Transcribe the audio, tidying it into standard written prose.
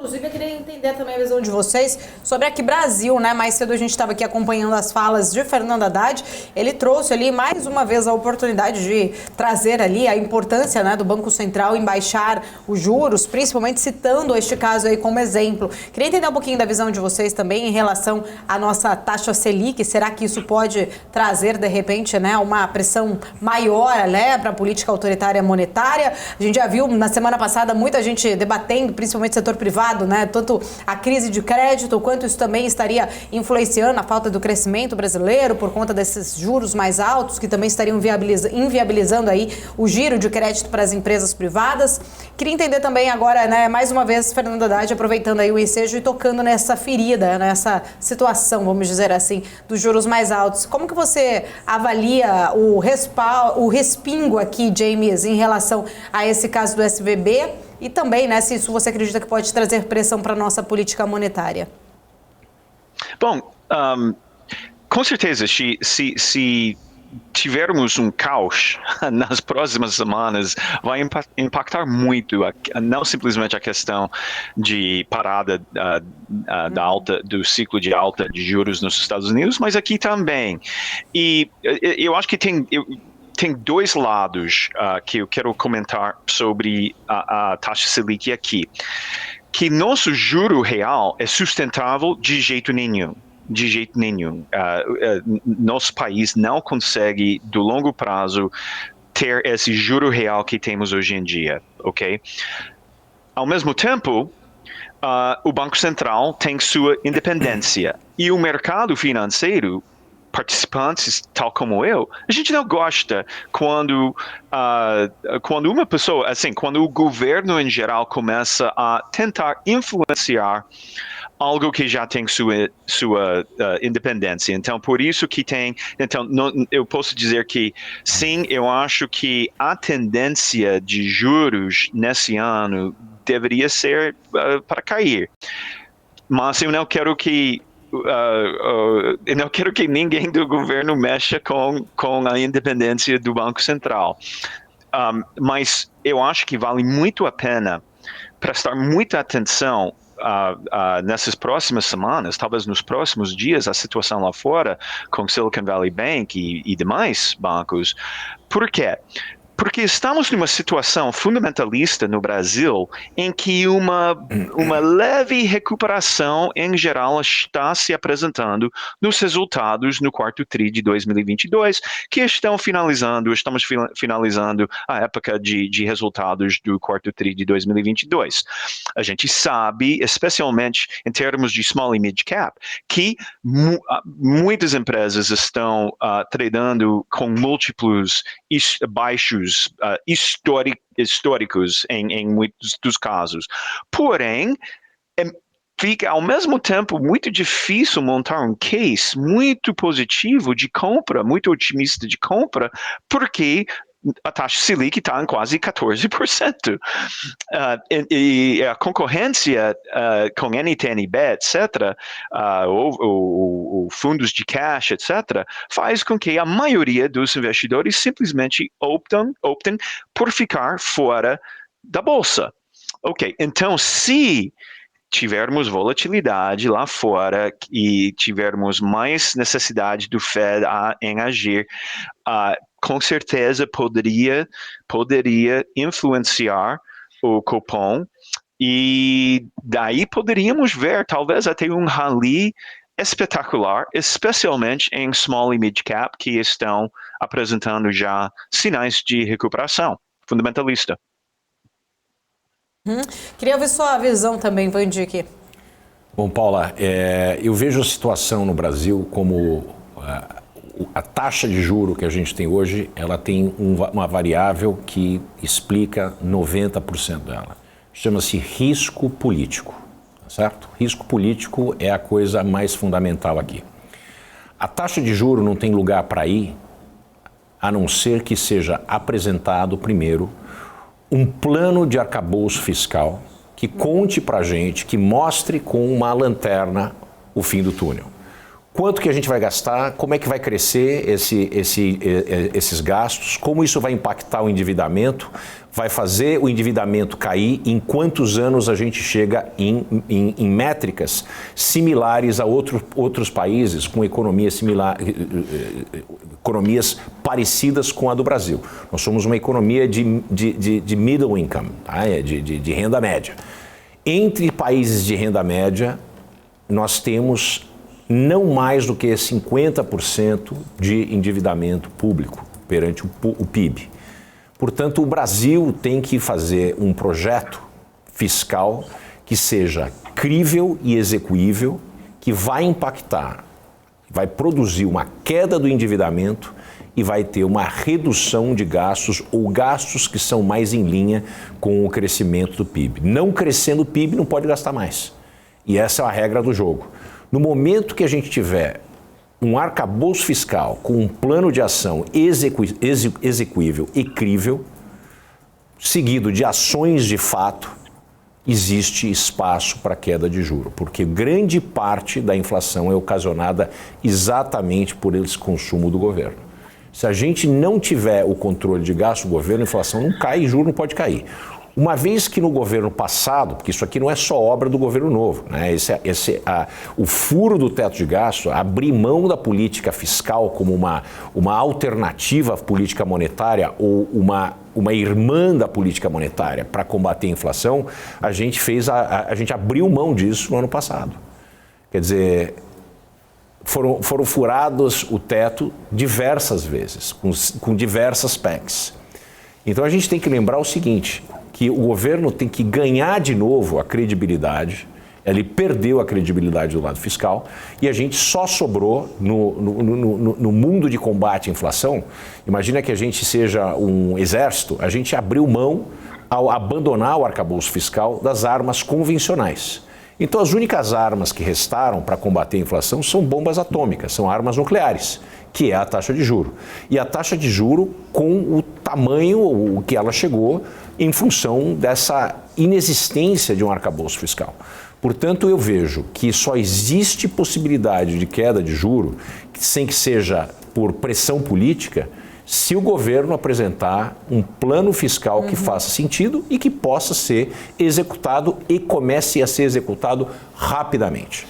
Inclusive, eu queria entender também a visão de vocês sobre aqui Brasil, né? Mais cedo a gente estava aqui acompanhando as falas de Fernando Haddad. Ele trouxe ali mais uma vez a oportunidade de trazer ali a importância, né, do Banco Central em baixar os juros, principalmente citando este caso aí como exemplo. Queria entender um pouquinho da visão de vocês também em relação à nossa taxa Selic. Será que isso pode trazer, de repente, né, uma pressão maior, né, para a política autoritária monetária? A gente já viu na semana passada muita gente debatendo, principalmente setor privado, né, tanto a crise de crédito, quanto isso também estaria influenciando a falta do crescimento brasileiro por conta desses juros mais altos, que também estariam inviabilizando aí o giro de crédito para as empresas privadas. Queria entender também agora, né, mais uma vez, Fernando Haddad aproveitando aí o ensejo e tocando nessa ferida, nessa situação, vamos dizer assim, dos juros mais altos. Como que você avalia o respingo aqui, James, em relação a esse caso do SVB? E também, né, se isso você acredita que pode trazer pressão para a nossa política monetária? Bom, com certeza, se tivermos um caos nas próximas semanas, vai impactar muito, não simplesmente a questão de parada do ciclo de alta de juros nos Estados Unidos, mas aqui também. E eu acho que tem dois lados que eu quero comentar sobre a taxa Selic aqui. Que nosso juro real é sustentável de jeito nenhum. De jeito nenhum. Nosso país não consegue, do longo prazo, ter esse juro real que temos hoje em dia, ok? Ao mesmo tempo, o Banco Central tem sua independência e o mercado financeiro, participantes tal como eu, a gente não gosta quando uma pessoa, assim, quando o governo em geral começa a tentar influenciar algo que já tem sua independência. Então, por isso que tem... Então, eu posso dizer que, sim, eu acho que a tendência de juros nesse ano deveria ser para cair. Mas eu não quero que eu não quero que ninguém do governo mexa com a independência do Banco Central. Mas eu acho que vale muito a pena prestar muita atenção nessas próximas semanas, talvez nos próximos dias, a situação lá fora com Silicon Valley Bank e demais bancos. Por quê? Porque estamos numa situação fundamentalista no Brasil em que uma leve recuperação, em geral, está se apresentando nos resultados no quarto tri de 2022, que estamos finalizando a época de resultados do quarto tri de 2022. A gente sabe, especialmente em termos de small e mid cap, que muitas empresas estão tradando com múltiplos baixos históricos em muitos dos casos. Porém, fica ao mesmo tempo muito difícil montar um case muito positivo de compra, muito otimista de compra, porque a taxa Selic está em quase 14%. E a concorrência com NTNB, etc., ou fundos de cash, etc., faz com que a maioria dos investidores simplesmente optem por ficar fora da bolsa. Ok, então se tivermos volatilidade lá fora e tivermos mais necessidade do Fed em agir, com certeza poderia influenciar o cupom e daí poderíamos ver talvez até um rally espetacular, especialmente em small e mid cap que estão apresentando já sinais de recuperação fundamentalista. Queria ouvir sua visão também, Vandique. Bom, Paula, eu vejo a situação no Brasil como a taxa de juro que a gente tem hoje, ela tem uma variável que explica 90% dela. Chama-se risco político, certo? Risco político é a coisa mais fundamental aqui. A taxa de juro não tem lugar para ir, a não ser que seja apresentado primeiro um plano de arcabouço fiscal que conte para a gente, que mostre com uma lanterna o fim do túnel. quanto que a gente vai gastar, como é que vai crescer esses gastos, como isso vai impactar o endividamento, vai fazer o endividamento cair, em quantos anos a gente chega em métricas similares a outros países com economias parecidas com a do Brasil. Nós somos uma economia de middle income, tá? de renda média. Entre países de renda média, nós temos não mais do que 50% de endividamento público perante o PIB. Portanto, o Brasil tem que fazer um projeto fiscal que seja crível e execuível, que vai impactar, vai produzir uma queda do endividamento e vai ter uma redução de gastos ou gastos que são mais em linha com o crescimento do PIB. Não crescendo o PIB, não pode gastar mais. E essa é a regra do jogo. No momento que a gente tiver um arcabouço fiscal com um plano de ação execuível e crível, seguido de ações de fato, existe espaço para queda de juros, porque grande parte da inflação é ocasionada exatamente por esse consumo do governo. Se a gente não tiver o controle de gasto do governo, a inflação não cai e juro não pode cair. Uma vez que no governo passado, porque isso aqui não é só obra do governo novo, né? O furo do teto de gasto, abrir mão da política fiscal como uma alternativa à política monetária ou uma irmã da política monetária para combater a inflação, a gente abriu mão disso no ano passado. Quer dizer, foram furados o teto diversas vezes, com diversas PECs. Então a gente tem que lembrar o seguinte, que o governo tem que ganhar de novo a credibilidade, ele perdeu a credibilidade do lado fiscal e a gente só sobrou no mundo de combate à inflação. Imagina que a gente seja um exército, a gente abriu mão ao abandonar o arcabouço fiscal das armas convencionais. Então as únicas armas que restaram para combater a inflação são bombas atômicas, são armas nucleares, que é a taxa de juro. E a taxa de juro com o tamanho o que ela chegou em função dessa inexistência de um arcabouço fiscal. Portanto, eu vejo que só existe possibilidade de queda de juro, sem que seja por pressão política, se o governo apresentar um plano fiscal que faça sentido e que possa ser executado e comece a ser executado rapidamente.